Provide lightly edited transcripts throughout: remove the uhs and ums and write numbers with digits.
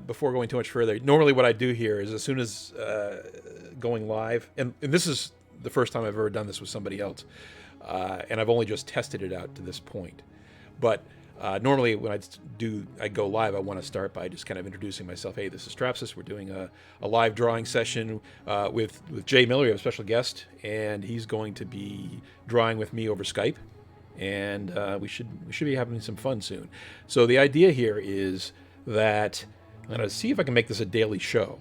before going too much further, normally what I do here is as soon as going live, and this is the first time I've ever done this with somebody else, and I've only just tested it out to this point. But normally when I go live, I want to start by just kind of introducing myself. Hey, this is Trapsis. We're doing a live drawing session with Jay Miller. We have a special guest, and he's going to be drawing with me over Skype. And we should be having some fun soon. So the idea here is that I'm going to see if I can make this a daily show.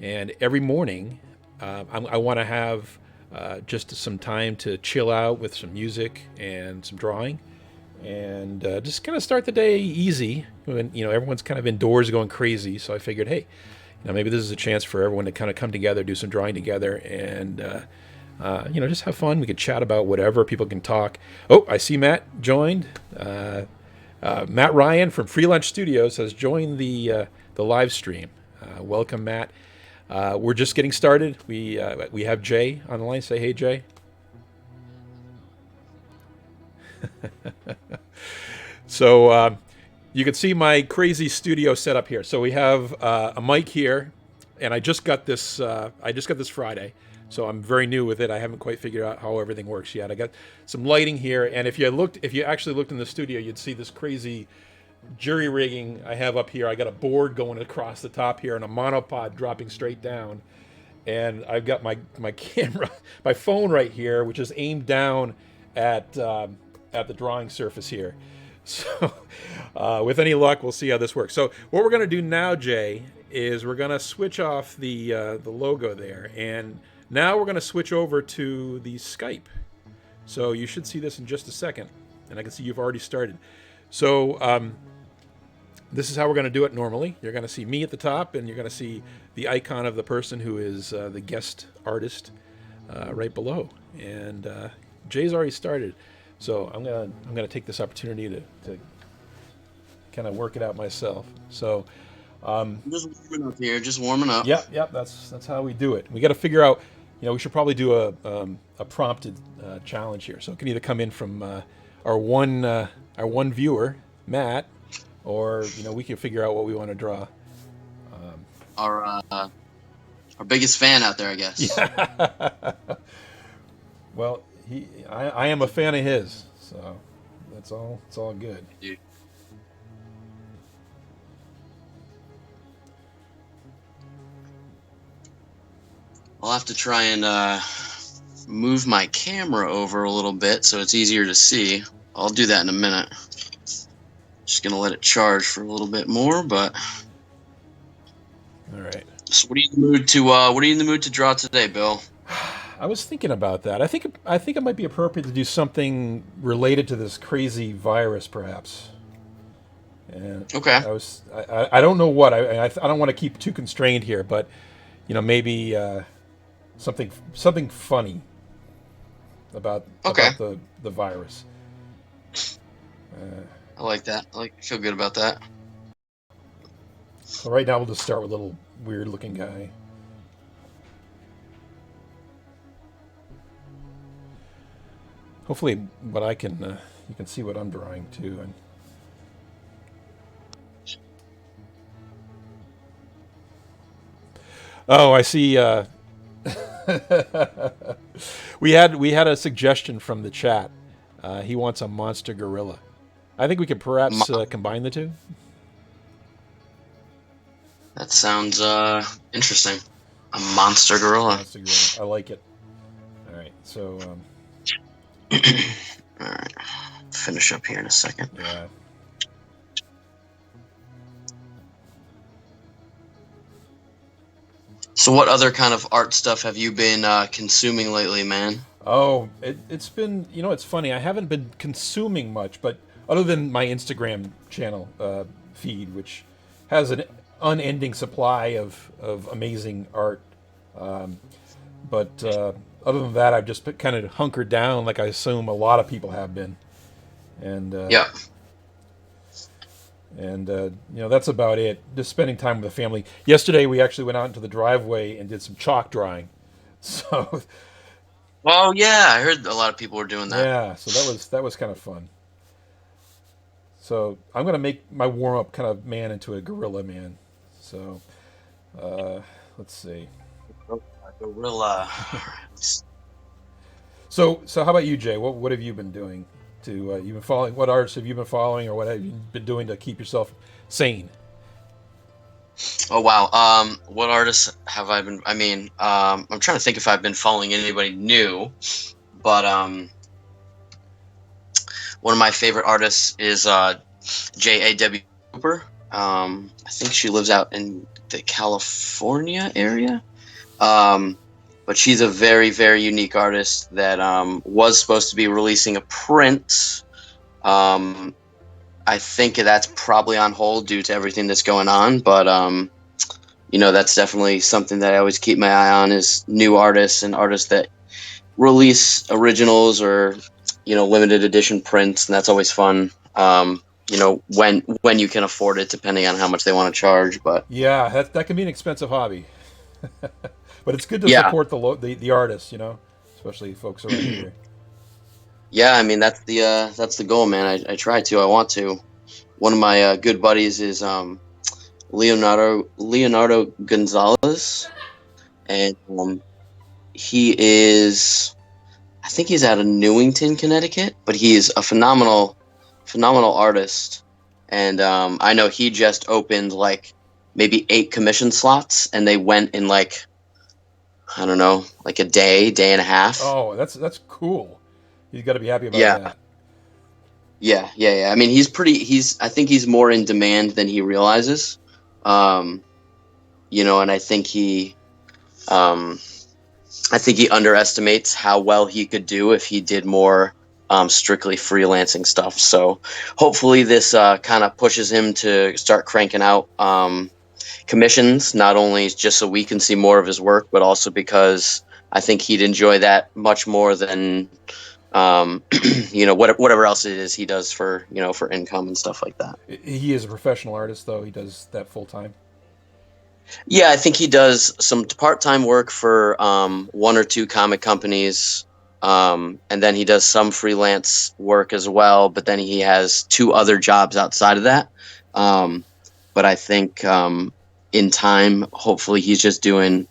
And every morning, I want to have just some time to chill out with some music and some drawing, and just kind of start the day easy. When everyone's kind of indoors going crazy, so I figured, hey, maybe this is a chance for everyone to kind of come together, do some drawing together, and just have fun. We can chat about whatever. People can talk. Oh, I see Matt joined. Matt Ryan from Free Lunch Studios has joined the live stream. Welcome, Matt. We're just getting started. We have Jay on the line. Say hey, Jay. So you can see my crazy studio setup here. So we have a mic here, and I just got this. Friday, so I'm very new with it. I haven't quite figured out how everything works yet. I got some lighting here, and if you actually looked in the studio, you'd see this crazy jury rigging I have up here. I got a board going across the top here and a monopod dropping straight down, and I've got my camera, my phone right here, which is aimed down at the drawing surface here. So with any luck, we'll see how this works. So what we're going to do now, Jay, is we're going to switch off the logo there, and now we're going to switch over to the Skype. So you should see this in just a second, and I can see you've already started. So this is how we're going to do it normally. You're going to see me at the top, and you're going to see the icon of the person who is the guest artist right below. And Jay's already started, so I'm gonna take this opportunity to kind of work it out myself. So just warming up here, just warming up. Yep. That's how we do it. We got to figure out. We should probably do a prompted challenge here. So it can either come in from our one viewer, Matt, or we can figure out what we want to draw. Our biggest fan out there, I guess. Yeah. Well, I am a fan of his, so it's all good. Dude. I'll have to try and move my camera over a little bit so it's easier to see. I'll do that in a minute. Just gonna let it charge for a little bit more, but all right. So what are you in the mood to? What are you in the mood to draw today, Bill? I was thinking about that. I think it might be appropriate to do something related to this crazy virus, perhaps. And okay. I don't know what. I don't want to keep too constrained here, but maybe something funny about the virus. I like that. I feel good about that. So right now we'll just start with a little weird looking guy. Hopefully, what I can you can see what I'm drawing too. And oh, I see. We had a suggestion from the chat. He wants a monster gorilla. I think we could perhaps combine the two. That sounds interesting. A monster gorilla. Monster gorilla. I like it. All right, so. All right, finish up here in a second. Yeah. So what other kind of art stuff have you been consuming lately, man? Oh, it's been, it's funny. I haven't been consuming much, but other than my Instagram channel feed, which has an unending supply of amazing art. But other than that, I've just kind of hunkered down, like I assume a lot of people have been. And yeah. And that's about it. Just spending time with the family. Yesterday, we actually went out into the driveway and did some chalk drawing. So. Oh yeah, I heard a lot of people were doing that. Yeah, so that was kind of fun. So I'm gonna make my warm up kind of man into a gorilla man. So uh, let's see. The real So how about you, Jay? What have you been doing to you've been following? What artists have you been following, or what have you been doing to keep yourself sane? Oh wow. What artists have I been? I mean, I'm trying to think if I've been following anybody new, but one of my favorite artists is J.A.W. Cooper. I think she lives out in the California area. Um, but she's a very, very unique artist that was supposed to be releasing a print. Um, I think that's probably on hold due to everything that's going on, but that's definitely something that I always keep my eye on is new artists and artists that release originals or limited edition prints, and that's always fun. When you can afford it, depending on how much they want to charge. But Yeah, that can be an expensive hobby, but it's good to yeah, support the artists, especially folks around here. yeah, I mean that's the goal, man. I try to, I want to. One of my good buddies is Leonardo Gonzalez, and he is, I think he's out of Newington, Connecticut, but he's a phenomenal artist. And I know he just opened like maybe 8 commission slots, and they went in like, I don't know, like a day and a half. Oh, that's cool. He's got to be happy about Yeah, that. yeah. I mean, I think he's more in demand than he realizes. Um, and um, I think he underestimates how well he could do if he did more strictly freelancing stuff. So hopefully this kind of pushes him to start cranking out commissions, not only just so we can see more of his work, but also because I think he'd enjoy that much more than whatever else it is he does for income and stuff like that. He is a professional artist, though. He does that full time. Yeah, I think he does some part-time work for one or two comic companies, and then he does some freelance work as well. But then he has two other jobs outside of that. Um, but I think in time, hopefully, he's just doing.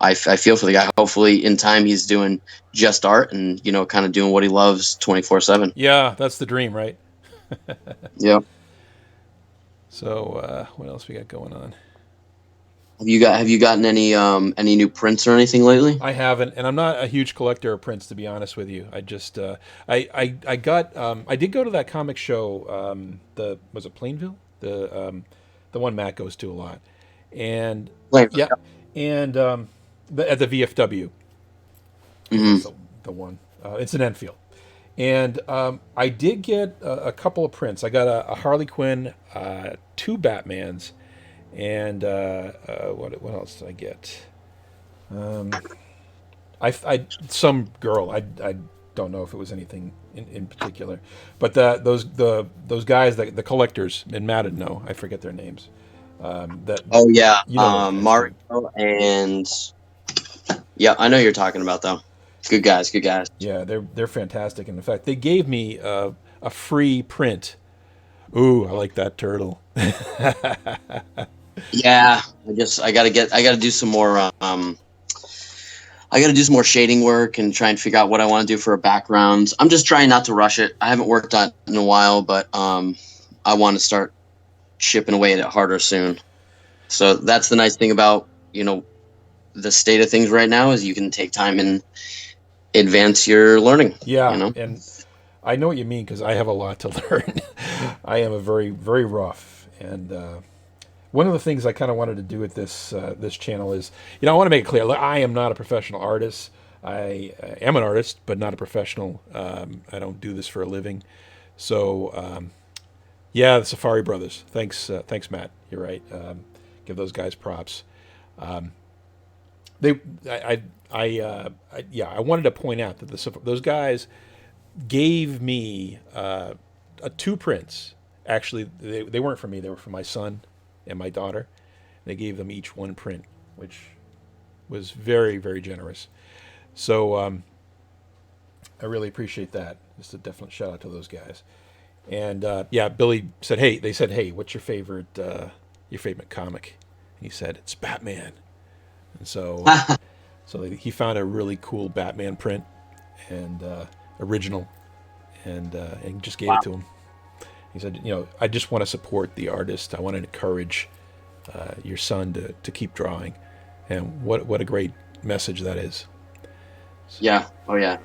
I feel for the guy. Hopefully, in time, he's doing just art and kind of doing what he loves 24/7. Yeah, that's the dream, right? Yeah. So what else we got going on? Have you gotten any new prints or anything lately? I haven't, and I'm not a huge collector of prints, to be honest with you. I just I got I did go to that comic show. The was it Plainville? The one Matt goes to a lot, and Like, yeah, and at the VFW. I think mhm. that's the one. It's in Enfield. And I did get a couple of prints. I got a Harley Quinn, two Batmans, and what else did I get? I some girl. I don't know if it was anything in particular, but those guys, the collectors, and Matt would know. I forget their names. That Oh yeah, you know those guys Mario too. and yeah, I know who you're talking about though. Good guys, good guys. Yeah, they're fantastic. And in fact, they gave me a free print. Ooh, I like that turtle. Yeah, I gotta do some more. I gotta do some more shading work and try and figure out what I want to do for a background. I'm just trying not to rush it. I haven't worked on it in a while, but I want to start chipping away at it harder soon. So that's the nice thing about the state of things right now is you can take time and advance your learning. You Yeah, know. and I know what you mean because I have a lot to learn. I am a very very rough, and one of the things I kind of wanted to do with this channel is, I want to make it clear, I am not a professional artist. I am an artist, but not a professional. I don't do this for a living. So yeah, the Safari Brothers. Thanks, Matt. You're right. Give those guys props. They, yeah, I wanted to point out that those guys gave me two prints. Actually, they weren't for me. They were for my son and my daughter. They gave them each one print, which was very, very generous. So I really appreciate that. Just a definite shout out to those guys. And yeah, Billy said, "Hey," they said, "Hey, what's your favorite comic?" He said, "It's Batman." And so he found a really cool Batman print and original, and just gave Wow. it to him. He said, I just want to support the artist. I want to encourage your son to keep drawing, and what a great message that is. So, Yeah. Oh yeah.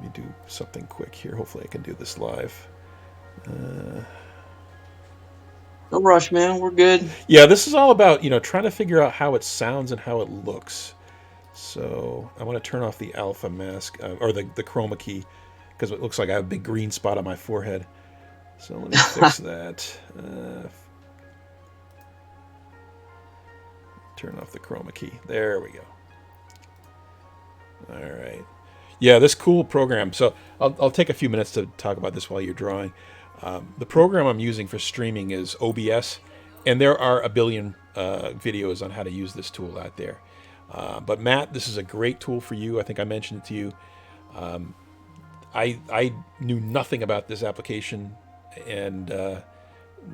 let me do something quick here. Hopefully, I can do this live. No rush, man. We're good. Yeah, this is all about trying to figure out how it sounds and how it looks. So I want to turn off the alpha mask or the chroma key because it looks like I have a big green spot on my forehead. So let me fix that. Turn off the chroma key. There we go. All right. Yeah, this cool program. So I'll take a few minutes to talk about this while you're drawing. The program I'm using for streaming is OBS, and there are a billion videos on how to use this tool out there. But Matt, this is a great tool for you. I think I mentioned it to you. I knew nothing about this application, and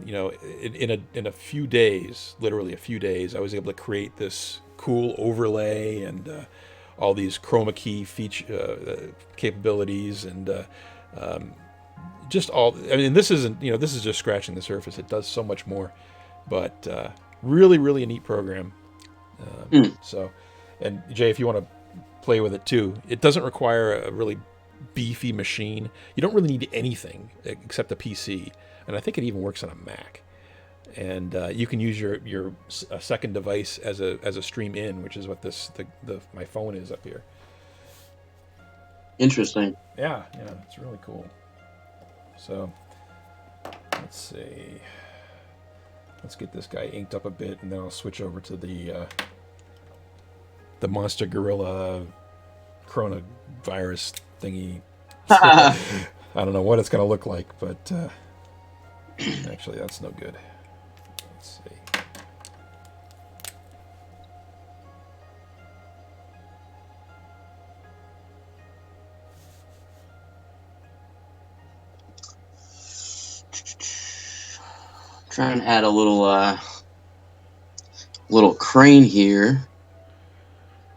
in a few days, literally a few days, I was able to create this cool overlay and all these chroma key feature capabilities and just all. I mean, this isn't this is just scratching the surface. It does so much more, but really, really a neat program. So, and Jay, if you want to play with it too, it doesn't require a really beefy machine. You don't really need anything except a PC, and I think it even works on a Mac. And you can use your second device as a stream in, which is what my phone is up here. Interesting. Yeah, it's really cool. So let's see. Let's get this guy inked up a bit, and then I'll switch over to the Monster Gorilla coronavirus thingy. I don't know what it's going to look like, but actually, that's no good. Let's see. Trying to add a little crane here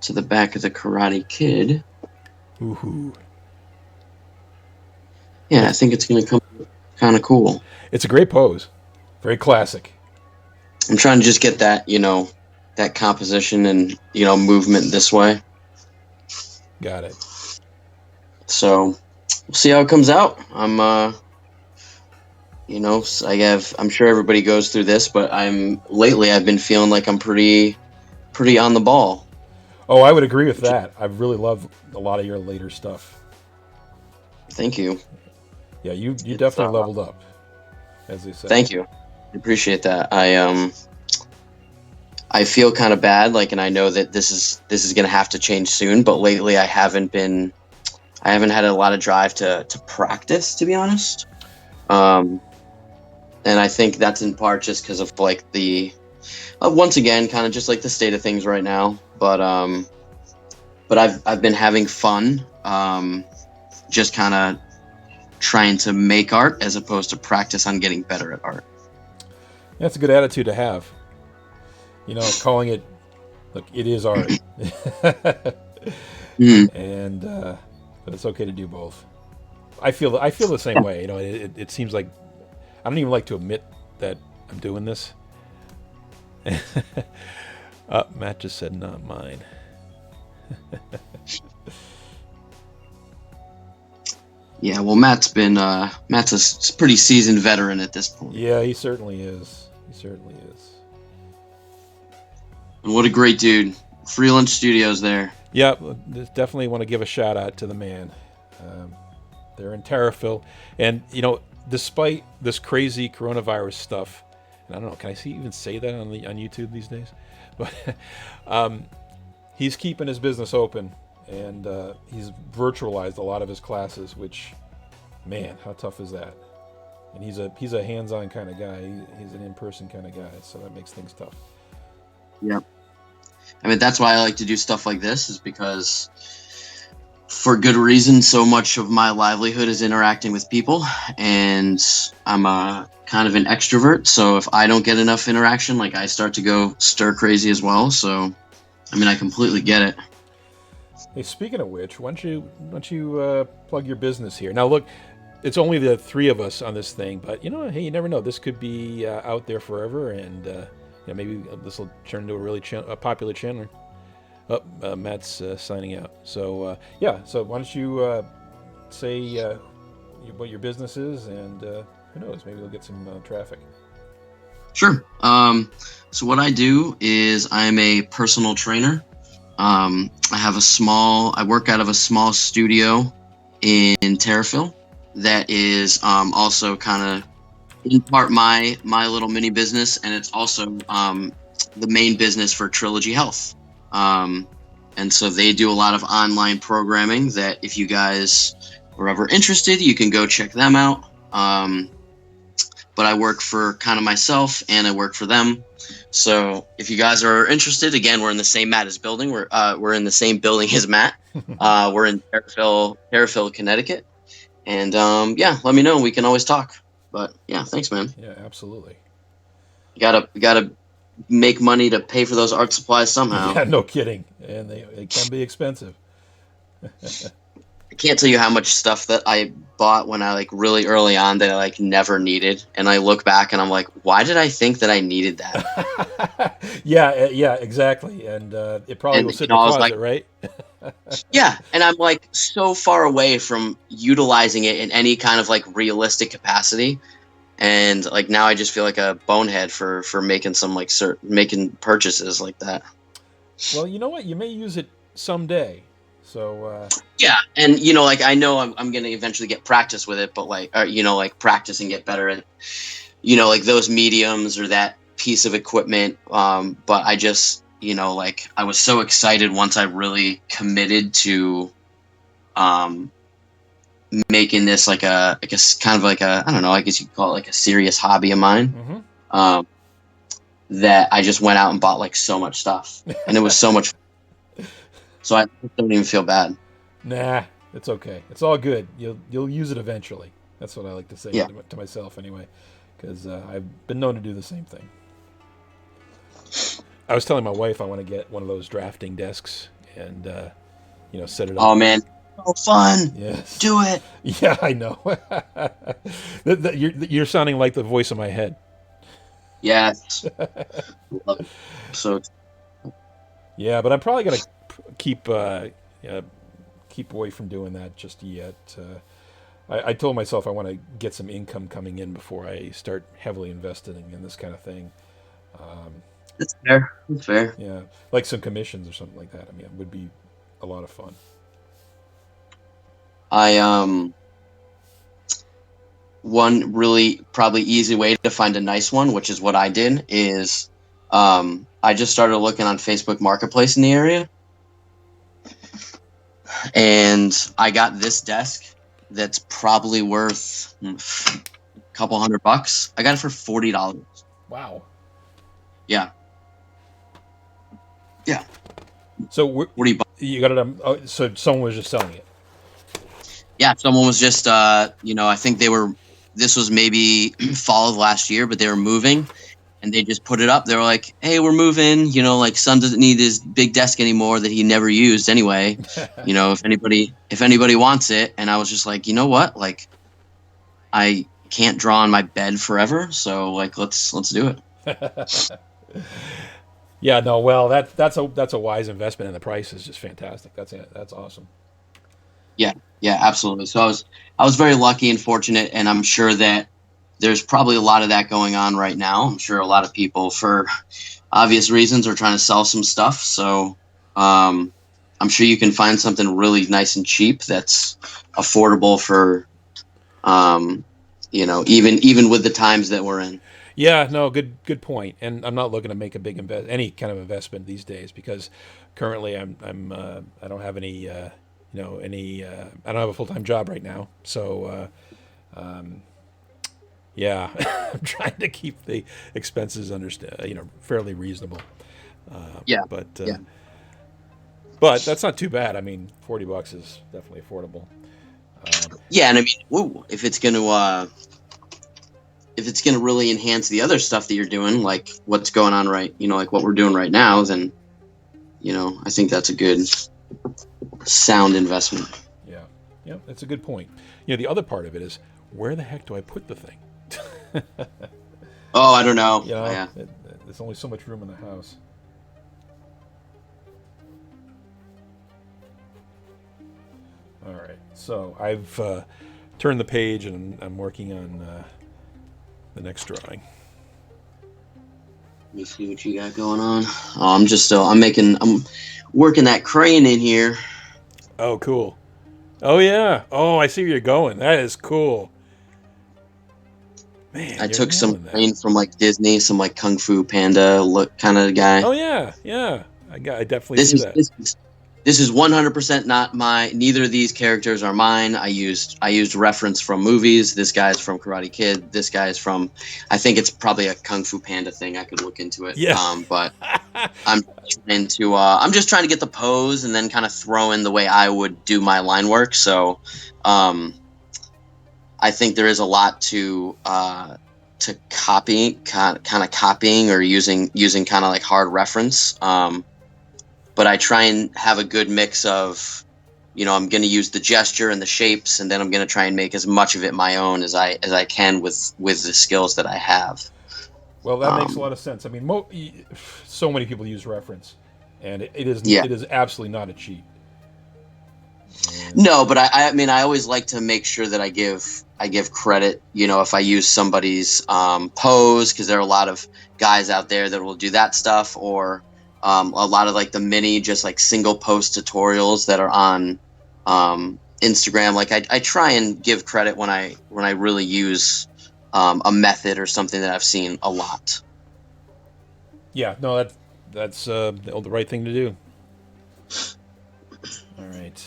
to the back of the Karate Kid. Ooh. Yeah, I think it's going to come kind of cool. It's a great pose. Very classic. I'm trying to just get that, that composition and, movement this way. Got it. So we'll see how it comes out. I'm sure everybody goes through this, but lately I've been feeling like I'm pretty on the ball. Oh, I would agree with that. I really love a lot of your later stuff. Thank you. Yeah, you definitely leveled up, as they say. Thank you. I appreciate that. I feel kind of bad, and I know that this is going to have to change soon, but lately I haven't had a lot of drive to practice, to be honest. And I think that's in part just because of the once again kind of just the state of things right now. But I've been having fun, just kind of trying to make art as opposed to practice on getting better at art. That's a good attitude to have. Calling it, look, it is art, and but it's okay to do both. I feel the same way. It seems like I don't even like to admit that I'm doing this. Matt just said, "Not mine." Yeah, well, Matt's a pretty seasoned veteran at this point. Yeah, he certainly is. And what a great dude. Free Lunch Studios there. Yeah, definitely want to give a shout out to the man. They're in Terrafil, and despite this crazy coronavirus stuff, and I don't know, can I even say that on YouTube these days? But he's keeping his business open, and he's virtualized a lot of his classes. Which, man, how tough is that? And he's a hands-on kind of guy. He's an in-person kind of guy, so that makes things tough. Yeah. I mean, that's why I like to do stuff like this, is because for good reason. So much of my livelihood is interacting with people, and I'm a kind of an extrovert. So if I don't get enough interaction, like I start to go stir crazy as well. So, I mean, I completely get it. Hey, speaking of which, why don't you plug your business here? Now, look, it's only the three of us on this thing, but hey, you never know. This could be out there forever, and maybe this will turn into a really a popular channel. Oh, Matt's signing out. So yeah, so why don't you say what your business is, and who knows, maybe we'll get some traffic. Sure. So what I do is I'm a personal trainer. I work out of a small studio in Terriffill that is also kind of in part my little mini business, and it's also the main business for Trilogy Health. And so they do a lot of online programming that if you guys are ever interested, you can go check them out. But I work for kind of myself and I work for them. So if you guys are interested, again, we're in the same building. We're in the same building as Matt. We're in Terriffill, Connecticut. And yeah, let me know. We can always talk. But yeah, thanks, man. Yeah, absolutely. You gotta make money to pay for those art supplies somehow. Yeah, no kidding. And they can be expensive. I can't tell you how much stuff that I bought when I really early on that I never needed, and I look back and I'm like, why did I think that I needed that? Yeah, exactly. And it probably And will sit in the I was closet, like, right? yeah, and I'm so far away from utilizing it in any kind of realistic capacity, and now I just feel like a bonehead for making some making purchases like that. Well, you know what? You may use it someday. So Yeah, and I know I'm gonna eventually get practice with it, but practice and get better at those mediums or that piece of equipment. But I just I was so excited once I really committed to making this kind of I don't know, I guess you could call it a serious hobby of mine. That I just went out and bought so much stuff, and it was so much. So I don't even feel bad. nah, it's okay. It's all good. You'll use it eventually. That's what I like to say Yeah. to myself anyway, because I've been known to do the same thing. I was telling my wife I want to get one of those drafting desks and set it up. Oh man, so fun! Yes. Do it. Yeah, I know. You're sounding like the voice in my head. Yes. So Yeah, but I'm probably gonna keep keep away from doing that just yet. I told myself I want to get some income coming in before I start heavily investing in this kind of thing. it's fair. It's fair. Yeah, like some commissions or something like that. I mean, it would be a lot of fun. I one really probably easy way to find a nice one, which is what I did, is I just started looking on Facebook Marketplace in the area, and I got this desk that's probably worth a couple $100. I got it for $40. Wow. Yeah. Yeah. So What do you buy? you got it? So someone was just selling it. Yeah, someone was just I think this was maybe fall of last year, but they were moving and they just put it up. They were like, hey, we're moving, son doesn't need his big desk anymore that he never used anyway. If anybody wants it. And I was just like, you know what? I can't draw on my bed forever, so let's do it. Yeah, no, well, that's a wise investment, and the price is just fantastic. That's awesome. Yeah, yeah, absolutely. So I was very lucky and fortunate, and I'm sure that there's probably a lot of that going on right now. I'm sure a lot of people, for obvious reasons, are trying to sell some stuff. So I'm sure you can find something really nice and cheap that's affordable for even with the times that we're in. Yeah, no, good point. And I'm not looking to make a big any kind of investment these days because currently I don't have any I don't have a full time job right now. So yeah, I'm trying to keep the expenses fairly reasonable. Yeah, But yeah. But that's not too bad. I mean, $40 is definitely affordable. Yeah, and I mean, ooh, if it's gonna really enhance the other stuff that you're doing, like what's going on right, like what we're doing right now, then I think that's a good sound investment. Yeah, yeah, that's a good point. The other part of it is, where the heck do I put the thing? Oh, I don't know. You know, Yeah. there's only so much room in the house. All right, so I've turned the page and I'm working on the next drawing. Let me see what you got going on. Oh, I'm working that crane in here. Oh, cool. Oh, yeah. Oh, I see where you're going. That is cool. Man, I you're took some nailing that. crane from like Disney, some like Kung Fu Panda look kind of guy. Oh, yeah, yeah. I definitely This see is that. this is This is 100% not neither of these characters are mine. I used reference from movies. This guy's from Karate Kid. This guy's from, I think it's probably a Kung Fu Panda thing. I could look into it. Yeah. But I'm just trying to get the pose and then kind of throw in the way I would do my line work. So, um, I think there is a lot to kind of copying or using kind of like hard reference. But I try and have a good mix of, I'm going to use the gesture and the shapes, and then I'm going to try and make as much of it my own as I can with the skills that I have. Well, that makes a Um, lot of sense. I mean, so many people use reference, and it is yeah, absolutely not a cheat. And no, but I mean, I always like to make sure that I give credit. If I use somebody's pose, because there are a lot of guys out there that will do that stuff, or a lot of like the mini, just like single post tutorials that are on Instagram. Like I try and give credit when I really use a method or something that I've seen a lot. yeah, no, that's the right thing to do. All right.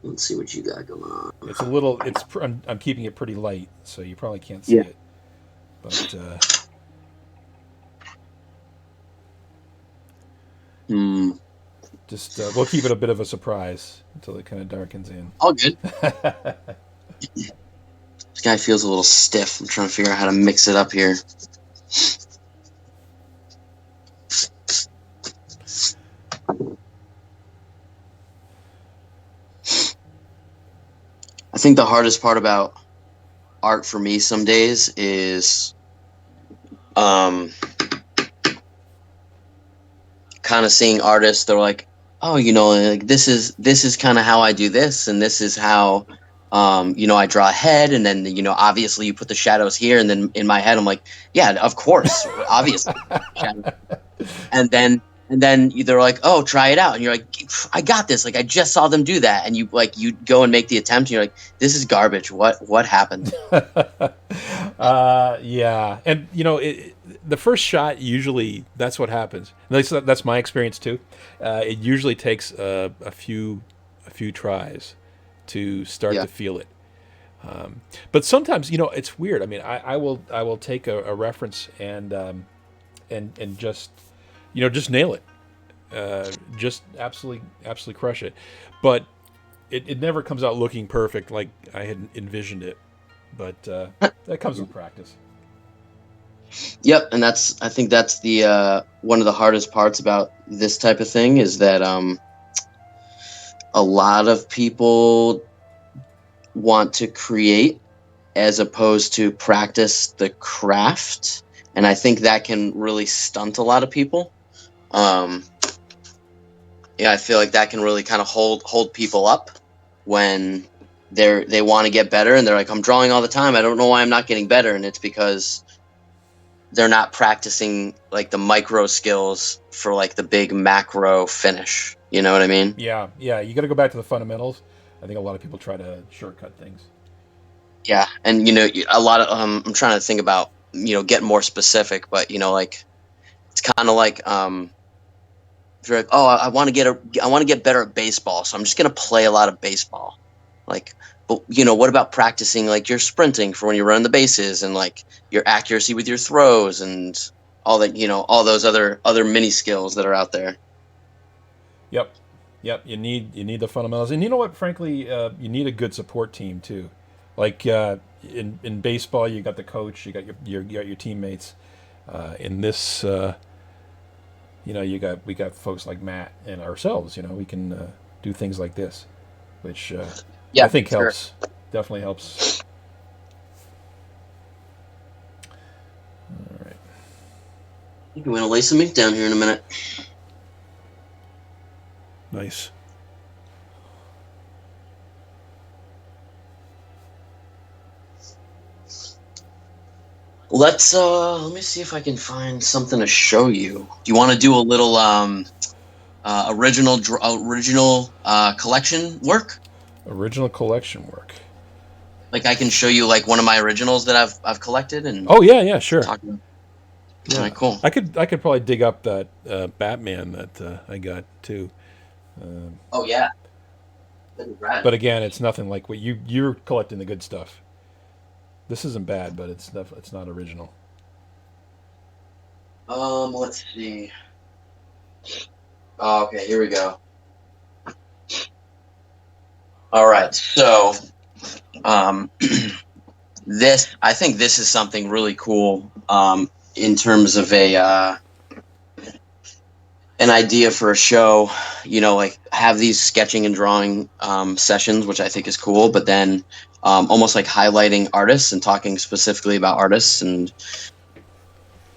Let's see what you got going on. It's a little. I'm keeping it pretty light, so you probably can't see Yeah. it. But Hmm. just we'll keep it a bit of a surprise until it kind of darkens in. All good. This guy feels a little stiff. I'm trying to figure out how to mix it up here. I think the hardest part about art for me some days is um, kind of seeing artists that are like, oh, like this is kind of how I do this, and this is how I draw a head, and then obviously you put the shadows here, and then in my head I'm like, yeah, of course, obviously, shadows. And then they're like, oh, try it out, and you're like, I got this, like I just saw them do that, and you go and make the attempt, and you're like, this is garbage. What happened? Yeah, and the first shot usually that's what happens. At least that's my experience too. It usually takes a few tries to start Yeah. to feel it. But sometimes it's weird. I mean, I will take a reference and just nail it, just absolutely crush it. But it never comes out looking perfect like I had envisioned it. But that comes with practice. Yep, and I think that's the one of the hardest parts about this type of thing is that a lot of people want to create as opposed to practice the craft, and I think that can really stunt a lot of people. Um, yeah, I feel like that can really kind of hold people up when they want to get better, and they're like, I'm drawing all the time. I don't know why I'm not getting better, and it's because they're not practicing like the micro skills for like the big macro finish. You know what I mean? Yeah, yeah. You got to go back to the fundamentals. I think a lot of people try to shortcut things. Yeah, and a lot of I'm trying to think about get more specific, but like it's kind of like if you're like, oh, I want to get better at baseball, so I'm just gonna play a lot of baseball. Like, but what about practicing like your sprinting for when you're running the bases and like your accuracy with your throws and all that, all those other mini skills that are out there. Yep, yep. You need the fundamentals, and you know what? Frankly, you need a good support team too. Like in baseball, you got the coach, you got your teammates. In this, we got folks like Matt and ourselves. We can do things like this, which I Yeah, think sure. helps. Definitely helps. All right. I'm going to lay some ink down here in a minute. Nice. Let me see if I can find something to show you. Do you want to do a little original collection work? Original collection work. Like I can show you like one of my originals that I've collected and Oh yeah, yeah, sure. talk about. All Yeah, right, cool. I could probably dig up that Batman that I got too. Oh yeah, that'd be rad. But again, it's nothing like what you're collecting the good stuff. This isn't bad, but it's not original. Let's see. Oh, okay, here we go. All right, so um, I think this is something really cool in terms of an idea for a show. Like have these sketching and drawing sessions, which I think is cool, but then almost like highlighting artists and talking specifically about artists and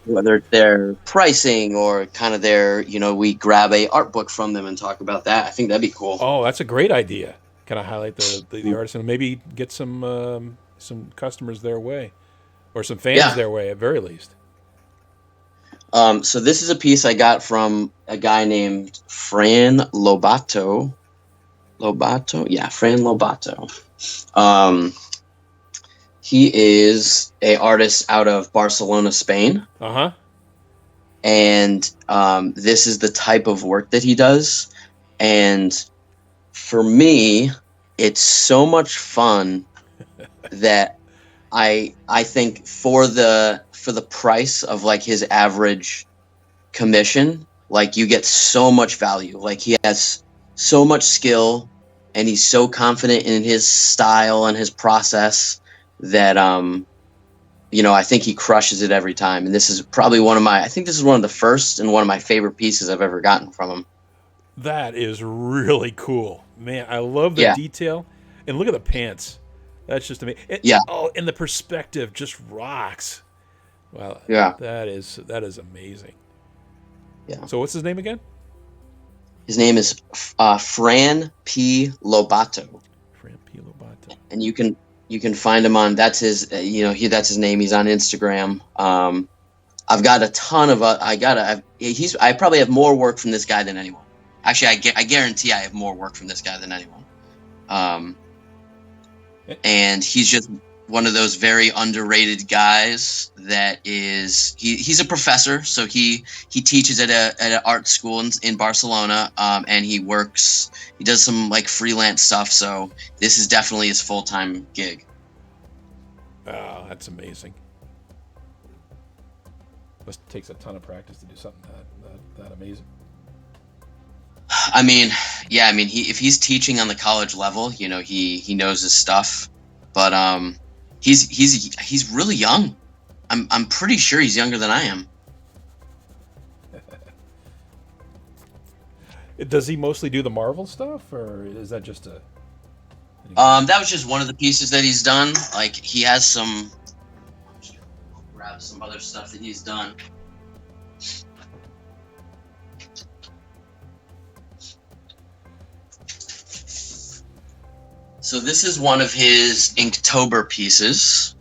whether their pricing or kind of we grab a art book from them and talk about that. I think that'd be cool. Oh, that's a great idea. Can I highlight the artist and maybe get some customers their way, or some fans Yeah. their way at very least? So this is a piece I got from a guy named Fran Lobato. Lobato? Yeah, Fran Lobato. Um, he is a artist out of Barcelona, Spain. Uh huh. And this is the type of work that he does. And for me, it's so much fun that I think for the price of like his average commission, like you get so much value. Like he has so much skill and he's so confident in his style and his process that I think he crushes it every time. And this is probably I think this is one of the first and one of my favorite pieces I've ever gotten from him. That is really cool, man. I love the Yeah. detail, and look at the pants. That's just amazing. Yeah. Oh, and the perspective just rocks. Wow, Yeah. that is amazing. Yeah. So what's his name again? His name is Fran P. Lobato. Fran P. Lobato. And you can find him on, that's his, that's his name. He's on Instagram. I've got a ton of, I probably have more work from this guy than anyone. Actually, I guarantee I have more work from this guy than anyone. And he's just one of those very underrated guys that is, he's a professor. So he teaches at an art school in Barcelona. And he does some like freelance stuff. So this is definitely his full-time gig. Oh, that's amazing. This takes a ton of practice to do something that amazing. I mean, yeah, if he's teaching on the college level, he knows his stuff, but he's really young. I'm pretty sure he's younger than I am. Does he mostly do the Marvel stuff, or is that just a? That was just one of the pieces that he's done. Like he has some. I'll grab some other stuff that he's done. So this is one of his Inktober pieces.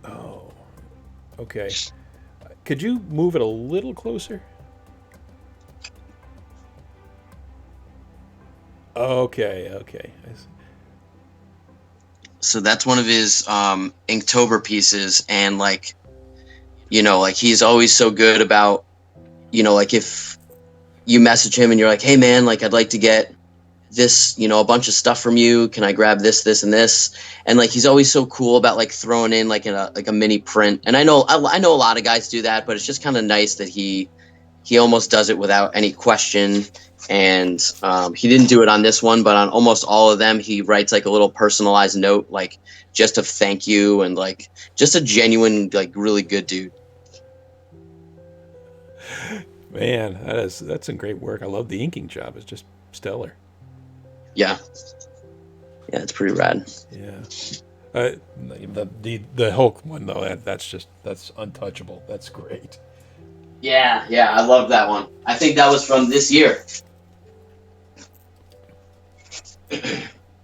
Oh, okay. Could you move it a little closer? Okay. So that's one of his Inktober pieces, and like he's always so good about like if you message him and you're like, hey man, like I'd like to get this, a bunch of stuff from you. Can I grab this, and this? And like, he's always so cool about like throwing in like a mini print. And I know a lot of guys do that, but it's just kind of nice that he almost does it without any question. And he didn't do it on this one, but on almost all of them, he writes like a little personalized note, like just a thank you, and like just a genuine, like really good dude. Man, that's some great work. I love the inking job. It's just stellar. Yeah, yeah, it's pretty rad. Yeah. The Hulk one though, that's untouchable. That's great. Yeah, yeah, I love that one. I think that was from this year.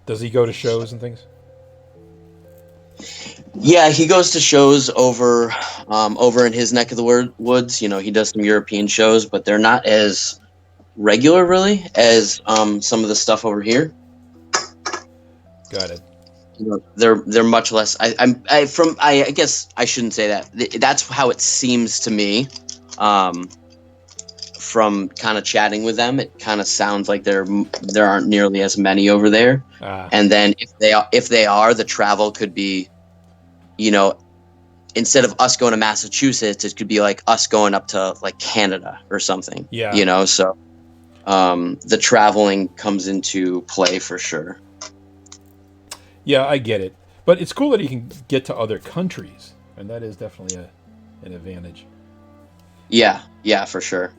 Does he go to shows and things? Yeah, he goes to shows over in his neck of the woods. He does some European shows, but they're not as regular, really, as some of the stuff over here. Got it. They're much less. I guess I shouldn't say that. That's how it seems to me. From kind of chatting with them, it kind of sounds like there aren't nearly as many over there. And then if they are, the travel could be, instead of us going to Massachusetts, it could be like us going up to like Canada or something. Yeah. So the traveling comes into play for sure. Yeah, I get it. But it's cool that he can get to other countries, and that is definitely an advantage. Yeah, for sure.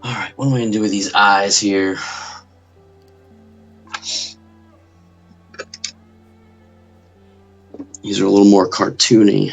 All right, what am I gonna do with these eyes here? These are a little more cartoony.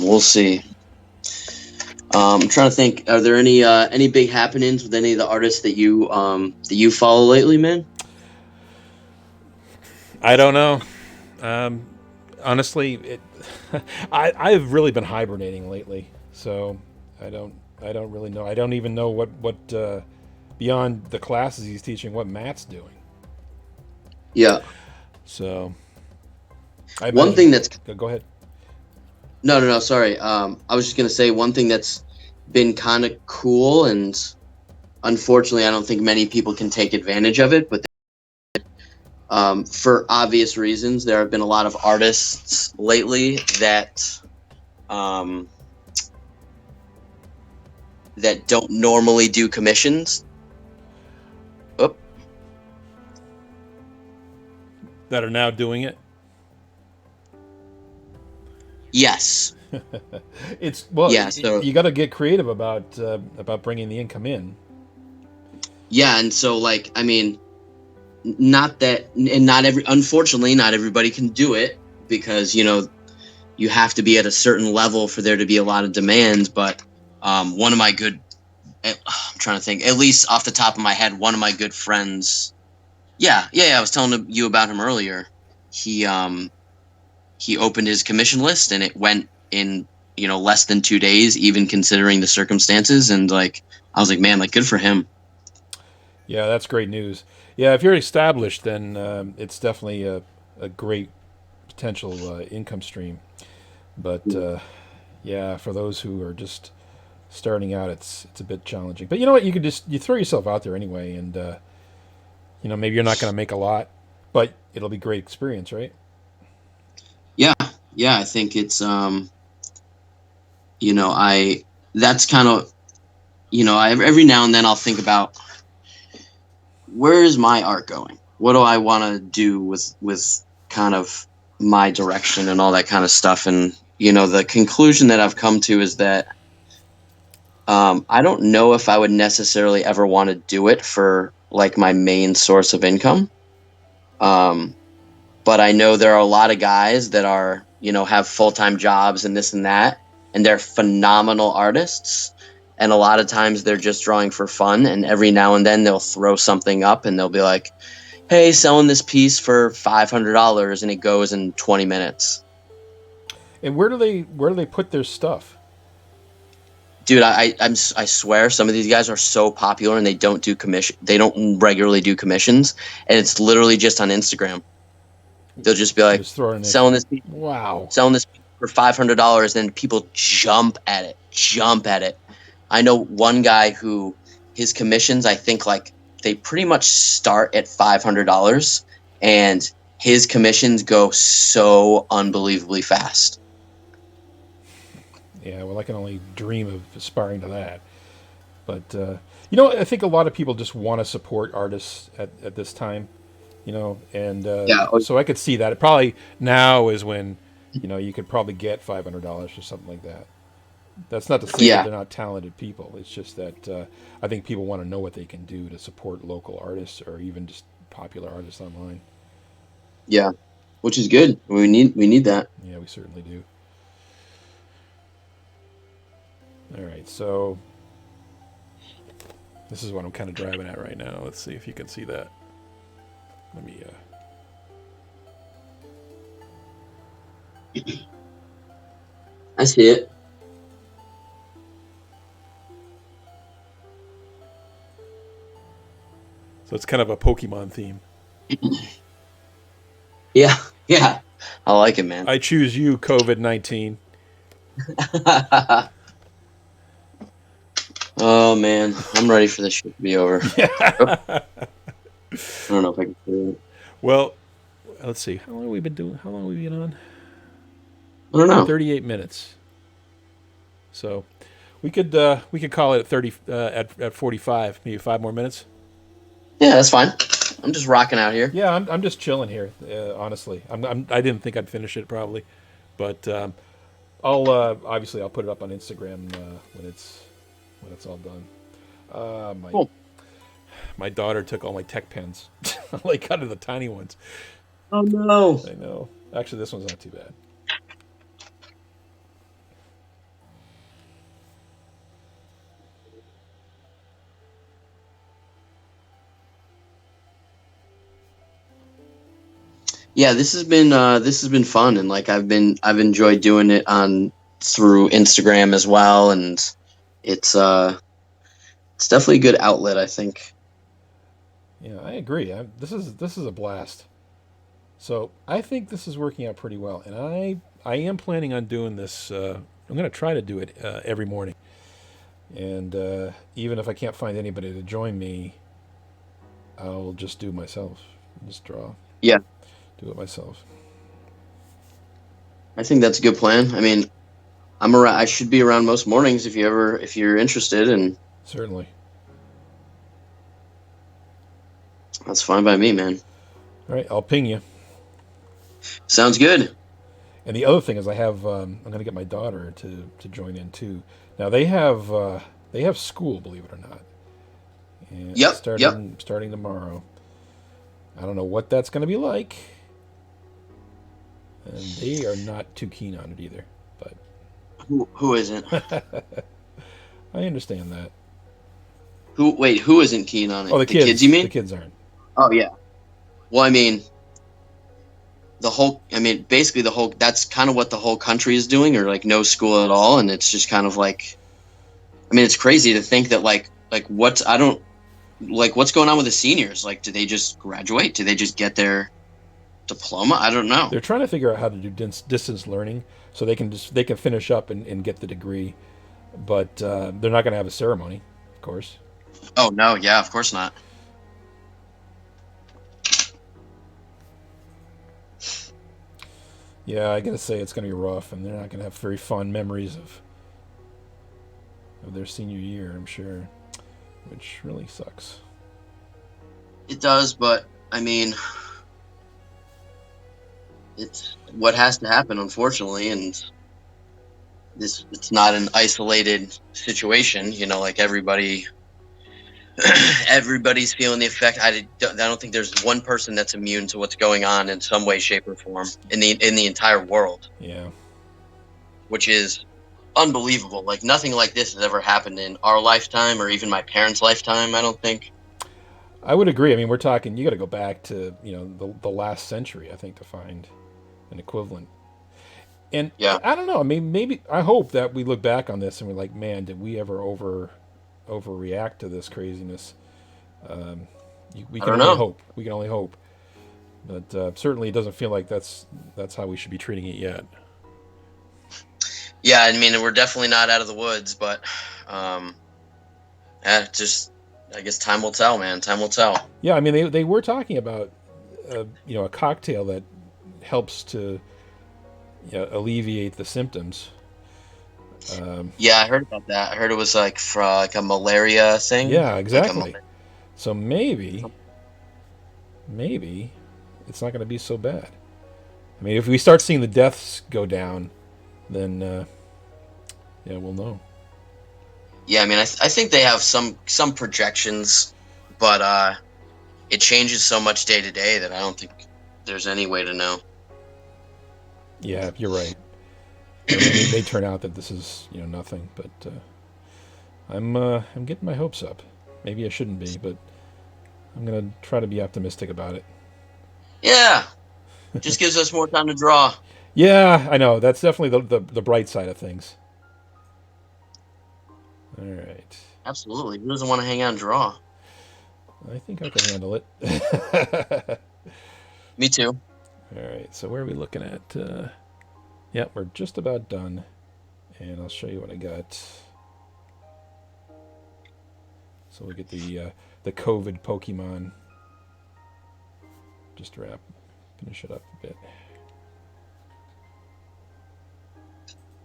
We'll see. I'm trying to think. Are there any big happenings with any of the artists that you follow lately, man? I don't know. Honestly, I've really been hibernating lately, so I don't really know. I don't even know what beyond the classes he's teaching, what Matt's doing. Yeah. So one thing that's go ahead. No, sorry. I was just gonna say one thing that's been kind of cool, and unfortunately, I don't think many people can take advantage of it. But for obvious reasons, there have been a lot of artists lately that that don't normally do commissions. Oh. That are now doing it. Yes. It's yeah. So you got to get creative about bringing the income in. Yeah, and so like I mean, unfortunately, not everybody can do it because you have to be at a certain level for there to be a lot of demand. But one of my good, I'm trying to think, at least off the top of my head, one of my good friends. Yeah. I was telling you about him earlier. He opened his commission list and it went in, less than 2 days, even considering the circumstances. And like, I was like, man, like good for him. Yeah, that's great news. Yeah, if you're established, then it's definitely a great potential income stream. But yeah, for those who are just starting out, it's a bit challenging. But you know what? You throw yourself out there anyway, and maybe you're not going to make a lot, but it'll be great experience, right? Yeah, I think it's that's kind of every now and then I'll think about where is my art going? What do I want to do with kind of my direction and all that kind of stuff? And the conclusion that I've come to is that I don't know if I would necessarily ever want to do it for like my main source of income. Um, but I know there are a lot of guys that are, have full-time jobs and this and that, and they're phenomenal artists. And a lot of times they're just drawing for fun. And every now and then they'll throw something up and they'll be like, hey, selling this piece for $500, and it goes in 20 minutes. And where do they put their stuff? Dude, I swear some of these guys are so popular and they don't do commission. They don't regularly do commissions, and it's literally just on Instagram. They'll just be like Just throw it in there. selling this Wow. selling this for $500, and people jump at it. I know one guy who his commissions, I think like they pretty much start at $500, and his commissions go so unbelievably fast. Yeah, well, I can only dream of aspiring to that. But I think a lot of people just want to support artists at this time. And Yeah. so I could see that. It probably now is when, you could probably get $500 or something like that. That's not to say that Yeah. they're not talented people. It's just that I think people want to know what they can do to support local artists or even just popular artists online. Yeah. Which is good. We need that. Yeah, we certainly do. All right, so this is what I'm kind of driving at right now. Let's see if you can see that. Let me. I see it. So it's kind of a Pokemon theme. Yeah. Yeah. I like it, man. I choose you, COVID-19. Oh man, I'm ready for this shit to be over. I don't know if I can do it. Well, let's see. How long have we been doing? How long have we been on? I don't know. 38 minutes. So we could call it at 30 at 45. Maybe 5 more minutes. Yeah, that's fine. I'm just rocking out here. Yeah, I'm just chilling here. Honestly, I didn't think I'd finish it probably, but I'll obviously I'll put it up on Instagram when it's all done. Cool. My daughter took all my tech pens, like out of the tiny ones. Oh no. I know. Actually, this one's not too bad. Yeah, this has been fun, and like I've enjoyed doing it on through Instagram as well, and it's definitely a good outlet, I think. Yeah, I agree. This is a blast. So I think this is working out pretty well, and I am planning on doing this. I'm going to try to do it every morning, and even if I can't find anybody to join me, I'll just do it myself. Just draw. Yeah, Do it myself. I think that's a good plan. I mean, I'm around. I should be around most mornings if you're interested, and Certainly. that's fine by me, man. All right, I'll ping you. Sounds good. And the other thing is, I'm going to get my daughter to join in too. Now they have school, believe it or not, and Yep. starting tomorrow. I don't know what that's going to be like, and they are not too keen on it either. But Who isn't? I understand that. Who isn't keen on it? Oh, the kids. You mean? The kids aren't. Oh yeah. Well, I mean, basically that's kind of what the whole country is doing, or like no school at all, and it's just kind of like, I mean, it's crazy to think that what's going on with the seniors? Like, do they just graduate? Do they just get their diploma? I don't know. They're trying to figure out how to do distance learning so they can finish up and get the degree, but they're not going to have a ceremony, of course. Oh no, yeah, of course not. Yeah, I gotta say it's gonna be rough, and they're not gonna have very fond memories of their senior year, I'm sure, which really sucks. It does, but I mean, it's what has to happen, unfortunately, and it's not an isolated situation. Like everybody Everybody's feeling the effect. I don't think there's one person that's immune to what's going on in some way, shape, or form in the entire world, Yeah. which is unbelievable. Like nothing like this has ever happened in our lifetime or even my parents' lifetime. I don't think. I would agree. I mean, we're talking. You got to go back to the last century, I think, to find an equivalent. And Yeah, I don't know. I mean, maybe I hope that we look back on this and we're like, man, did we ever overreact to this craziness? Um, we I can don't only know. hope. We can only hope. But certainly, it doesn't feel like that's how we should be treating it yet. Yeah, I mean, we're definitely not out of the woods, but um, just I guess time will tell, man. Time will tell. Yeah, I mean, they were talking about a cocktail that helps to alleviate the symptoms. Um, Yeah, I heard about that. I heard it was like for like a malaria thing, yeah, like a exactly. So maybe it's not going to be so bad. I mean, if we start seeing the deaths go down, then yeah, we'll know. Yeah, I mean, I think they have some projections, but it changes so much day to day that I don't think there's any way to know. Yeah, you're right. It may turn out that this is nothing, but I'm getting my hopes up. Maybe I shouldn't be, but I'm gonna try to be optimistic about it. Yeah, just gives us more time to draw. Yeah, I know. That's definitely the bright side of things. All right. Absolutely. Who doesn't want to hang out and draw? I think I can handle it. Me too. All right. So where are we looking at? Yeah, we're just about done, and I'll show you what I got. So we get the COVID Pokemon. Just to finish it up a bit.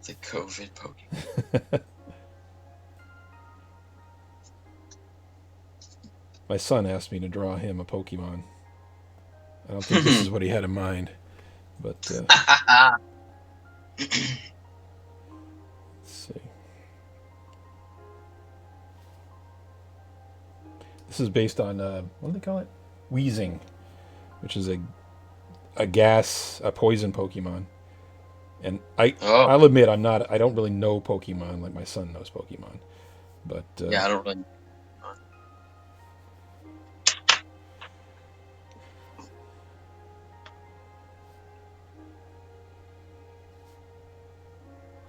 The COVID Pokemon. My son asked me to draw him a Pokemon. I don't think this is what he had in mind, but let's see. This is based on what do they call it? Wheezing, which is a poison Pokemon. And Oh, I'll admit I don't really know Pokemon like my son knows Pokemon, but yeah, I don't really.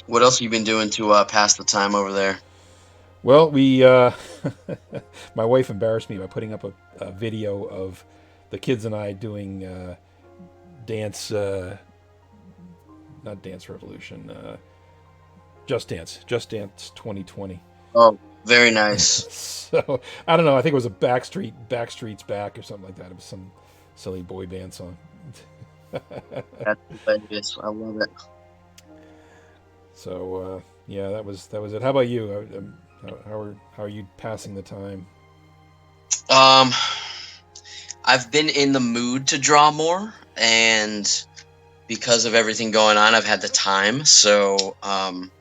What else have you been doing to pass the time over there? well, we my wife embarrassed me by putting up a video of the kids and I doing dance, not Dance Revolution, Just Dance 2020. Oh, very nice. So I don't know. I think it was a Backstreet's Back or something like that. It was some silly boy band song. That's hilarious. I love it. So yeah, that was it. How about you? How are you passing the time? Um, I've been in the mood to draw more, and because of everything going on, I've had the time. So I'm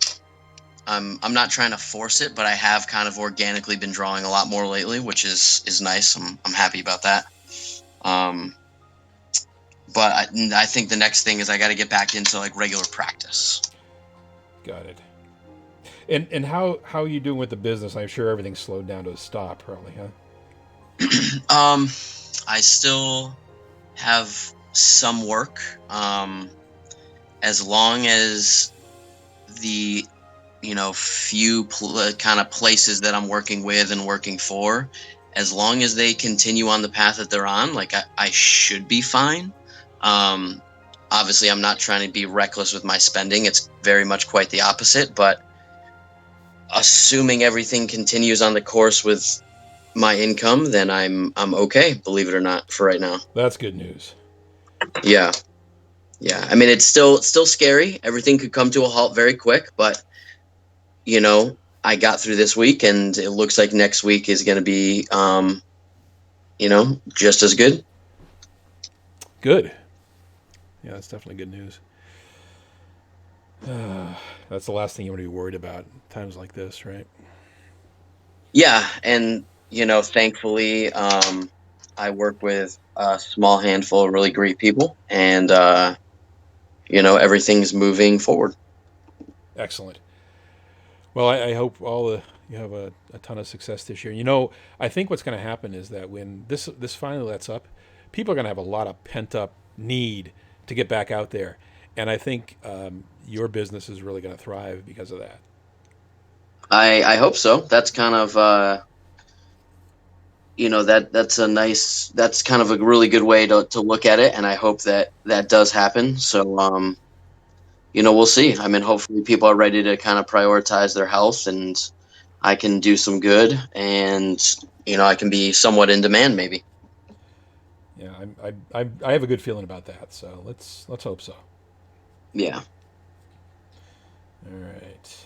not trying to force it, but I have kind of organically been drawing a lot more lately, which is nice. I'm happy about that. Um, but I think the next thing is I got to get back into like regular practice. Got it. And how are you doing with the business? I'm sure everything's slowed down to a stop, probably, huh? I still have some work. As long as the few kind of places that I'm working with and working for, as long as they continue on the path that they're on, like I should be fine. Um, Obviously, I'm not trying to be reckless with my spending. It's very much quite the opposite. But assuming everything continues on the course with my income, then I'm okay. Believe it or not, for right now. That's good news. Yeah, yeah. I mean, it's still scary. Everything could come to a halt very quick, but I got through this week, and it looks like next week is going to be, just as good. Good. Yeah, that's definitely good news. That's the last thing you want to be worried about times like this, right? Yeah, and thankfully, I work with a small handful of really great people, and everything's moving forward. Excellent. Well, I hope you have a ton of success this year. I think what's going to happen is that when this finally lets up, people are going to have a lot of pent up need to get back out there, and I think your business is really going to thrive because of that. I hope so. That's kind of that's kind of a really good way to look at it, and I hope that that does happen. So we'll see. I mean, hopefully people are ready to kind of prioritize their health, and I can do some good, and I can be somewhat in demand maybe. Yeah, I have a good feeling about that. So let's hope so. Yeah. All right.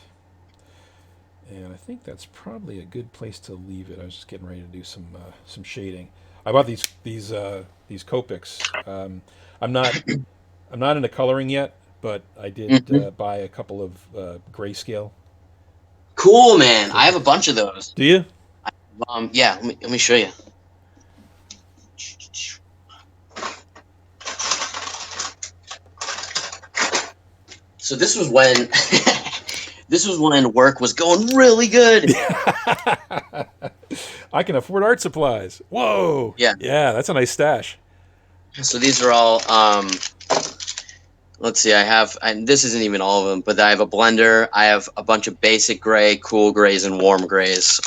And I think that's probably a good place to leave it. I was just getting ready to do some shading. I bought these Copics. I'm not into coloring yet, but I did Mhm. buy a couple of grayscale Cool, man. I have a Copics. bunch of those. Do you? Yeah, let me show you. So this was when this was when work was going really good. I can afford art supplies. Whoa! Yeah. Yeah, that's a nice stash. So these are all let's see, and this isn't even all of them, but I have a blender. I have a bunch of basic gray, cool grays, and warm grays.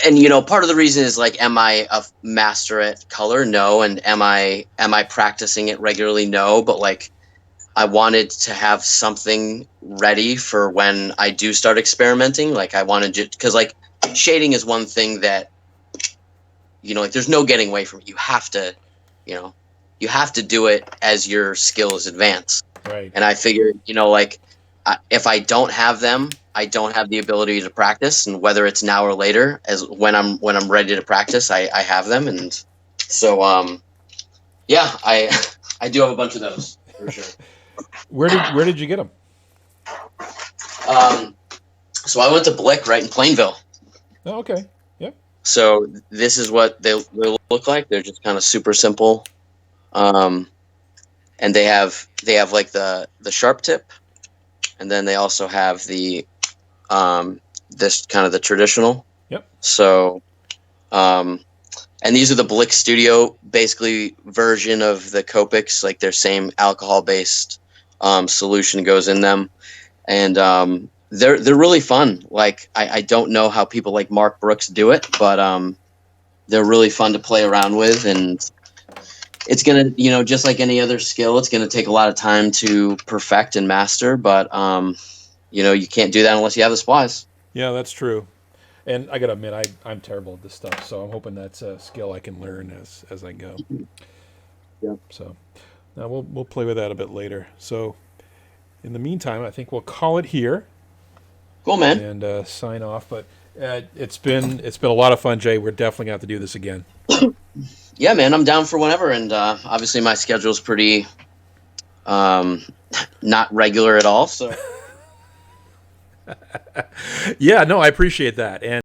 And part of the reason is like, am I a master at color? No. And am I practicing it regularly? No. But like, I wanted to have something ready for when I do start experimenting. Like, I wanted to, because like shading is one thing that like there's no getting away from it. You know, you have to do it as your skills advance. Right. And I figured, like, if I don't have them, I don't have the ability to practice. And whether it's now or later, as when I'm ready to practice, I have them. And so, yeah, I do have a bunch of those for sure. Where did you get them? Um, so I went to Blick right in Plainville. Oh, okay. Yep. So this is what they look like. They're just kind of super simple. Um, and they have like the sharp tip, and then they also have the this kind of the traditional. Yep. So, um, and these are the Blick Studio basically version of the Copics, like their same alcohol based solution goes in them, and they're really fun. Like I don't know how people like Mark Brooks do it, but they're really fun to play around with, and it's gonna just like any other skill, it's gonna take a lot of time to perfect and master, but you can't do that unless you have the supplies. Yeah, that's true. And I gotta admit, I'm terrible at this stuff, so I'm hoping that's a skill I can learn as I go. Yeah. So now we'll play with that a bit later. So in the meantime, I think we'll call it here Cool, man. and sign off. But it's been a lot of fun, Jay. We're definitely gonna have to do this again. Yeah, man, I'm down for whenever, and obviously my schedule's pretty um, not regular at all. So Yeah, no, I appreciate that. And